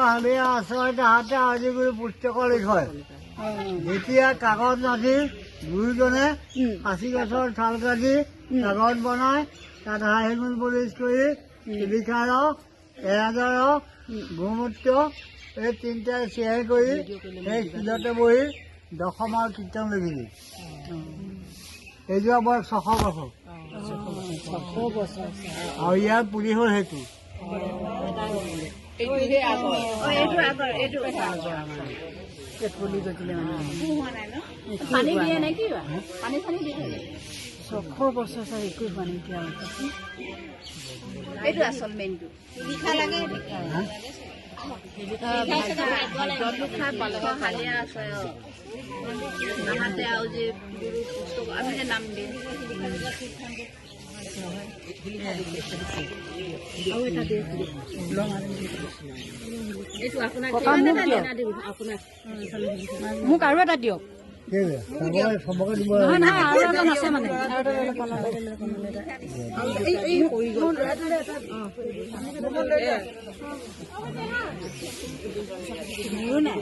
হালিয়া আশ্ৰয় তাহাঁতে আজি কৰি পুস্তকৰ লিখয় যেতিয়া কাগজ নাছিল গুৰুজনে সাঁচি গছৰ ঠাল কাটি কাগজ বনাই তাত হাই হেলমেট পলিচ কৰি লিখা ৰস এৰাজৰ ৰস গোমূত্ৰ এই তিনিটাই চিয়াই কৰি সেই শিলতে বহি দশমাৰ কীৰ্তন লিখিছিল এইযোৰা বৰ 600 বছৰ আৰু ইয়াৰ পুলি হ'ল সেইটো পানী দিয়ে নে কি পানী চানী দিয়ে 600 বছৰ চাই একো হোৱা নাই এতিয়া এইটো আচল মেইনটো লিখা লাগে হালিয়া আছে নাহাতে আৰু যে গুৰু পুস্তক আমি যে নাম দিম এইটো আপোনাক মোক আৰু এটা দিয়ক চবকে দিব নহয় নহয় আৰু এটা আছে মানে মোৰো নাই